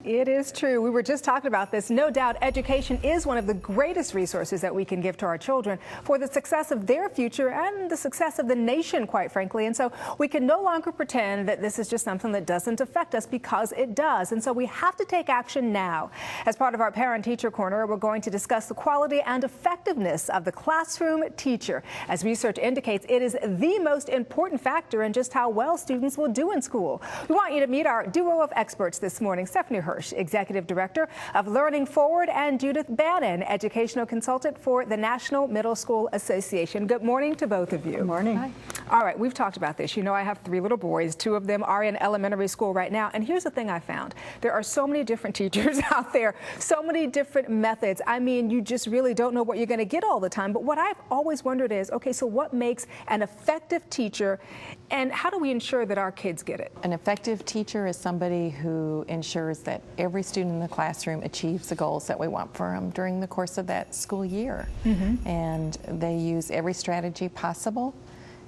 It is true. We were just talking about this. No doubt education is one of the greatest resources that we can give to our children for the success of their future and the success of the nation, quite frankly. And so we can no longer pretend that this is just something that doesn't affect us, because it does. And so we have to take action now. As part of our Parent Teacher Corner, we're going to discuss the quality and effectiveness of the classroom teacher. As research indicates, it is the most important factor in just how well students will do in school. We want you to meet our duo of experts this morning: Stephanie Hirsch, Executive Director of Learning Forward, and Judith Bannon, Educational Consultant for the National Middle School Association. Good morning to both of you. Good morning. Hi. All right, we've talked about this. You know, I have 3 little boys. 2 of them are in elementary school right now. And here's the thing I found. There are so many different teachers out there, so many different methods. I mean, you just really don't know what you're going to get all the time. But what I've always wondered is, okay, so what makes an effective teacher, and how do we ensure that our kids get it? An effective teacher is somebody who ensures that every student in the classroom achieves the goals that we want for them during the course of that school year. And they use every strategy possible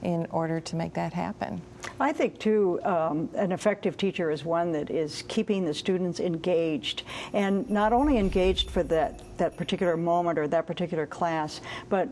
in order to make that happen. I think, too, an effective teacher is one that is keeping the students engaged, and not only engaged for that particular moment or that particular class, but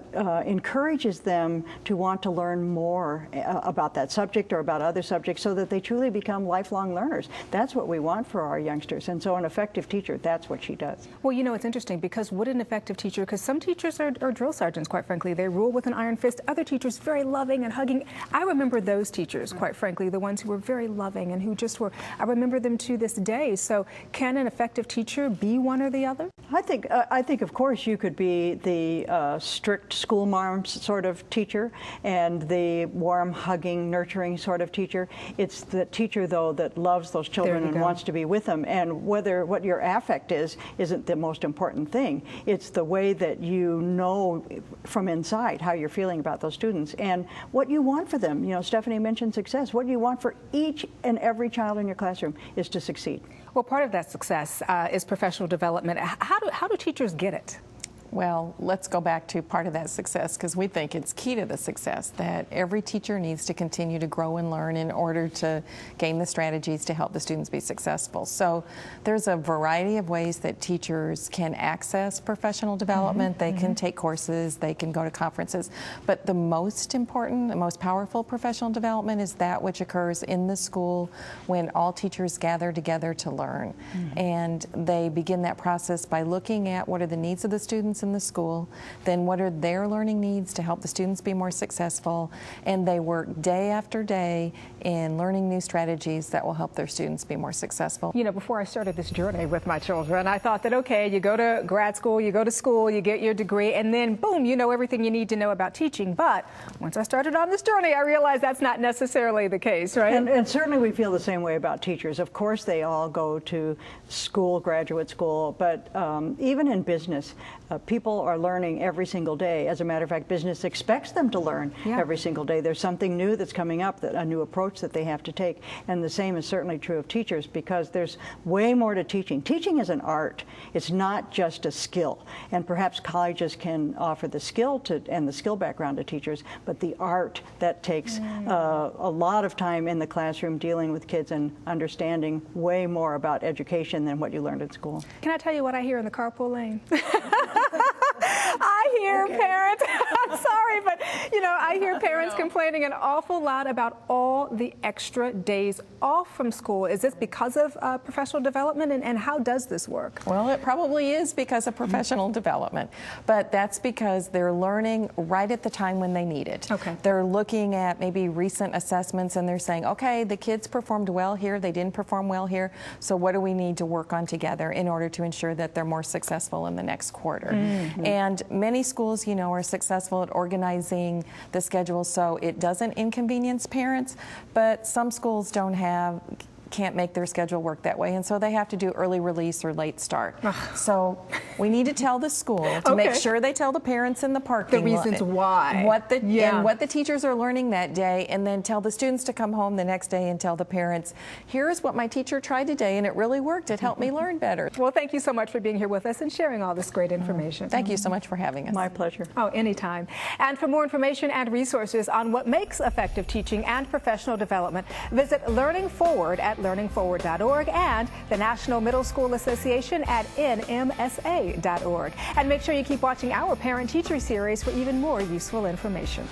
encourages them to want to learn more about that subject or about other subjects, so that they truly become lifelong learners. That's what we want for our youngsters, and so an effective teacher, that's what she does. Well, you know, it's interesting, because what an effective teacher, because some teachers are drill sergeants, quite frankly. They rule with an iron fist. Other teachers, very loving and hugging. I remember those teachers, quite frankly, the ones who were very loving and who just were, I remember them to this day. So can an effective teacher be one or the other? I think of course you could be the strict school mom sort of teacher and the warm, hugging, nurturing sort of teacher. It's the teacher, though, that loves those children and wants to be with them. And whether what your affect is isn't the most important thing. It's the way that you know from inside how you're feeling about those students and what you want for them. You know, Stephanie mentioned success. What you want for each and every child in your classroom is to succeed. Well, part of that success is professional development. How do teachers get it? Well, let's go back to part of that success, because we think it's key to the success that every teacher needs to continue to grow and learn in order to gain the strategies to help the students be successful. So there's a variety of ways that teachers can access professional development. They can take courses, they can go to conferences, but the most important, the most powerful professional development is that which occurs in the school when all teachers gather together to learn. And they begin that process by looking at what are the needs of the students in the school, then what are their learning needs to help the students be more successful, and they work day after day in learning new strategies that will help their students be more successful. You know, before I started this journey with my children, I thought that, okay, you go to grad school, you go to school, you get your degree, and then boom, you know everything you need to know about teaching. But once I started on this journey, I realized that's not necessarily the case, right? And certainly we feel the same way about teachers. Of course, they all go to school, graduate school, but even in business, people are learning every single day. As a matter of fact, business expects them to learn every single day. There's something new that's coming up, a new approach that they have to take. And the same is certainly true of teachers, because there's way more to teaching. Teaching is an art. It's not just a skill. And perhaps colleges can offer the skill and the skill background to teachers, but the art, that takes a lot of time in the classroom dealing with kids and understanding way more about education than what you learned in school. Can I tell you what I hear in the carpool lane? I hear parents, I'm sorry, but you know, I hear parents complaining an awful lot about all the extra days off from school. Is this because of professional development, and how does this work? Well, it probably is because of professional development, but that's because they're learning right at the time when they need it. Okay. They're looking at maybe recent assessments and they're saying, okay, the kids performed well here, they didn't perform well here, so what do we need to work on together in order to ensure that they're more successful in the next quarter? And many schools, you know, are successful at organizing the schedule so it doesn't inconvenience parents, but some schools can't make their schedule work that way, and so they have to do early release or late start. So we need to tell the school to make sure they tell the parents in the parking the reasons why, and what the teachers are learning that day, and then tell the students to come home the next day and tell the parents, here's what my teacher tried today and it really worked. It helped me learn better. Well, thank you so much for being here with us and sharing all this great information. Thank you so much for having us. My pleasure. Oh, anytime. And for more information and resources on what makes effective teaching and professional development, visit Learning Forward at learningforward.org and the National Middle School Association at nmsa.org. And make sure you keep watching our Parent Teacher series for even more useful information.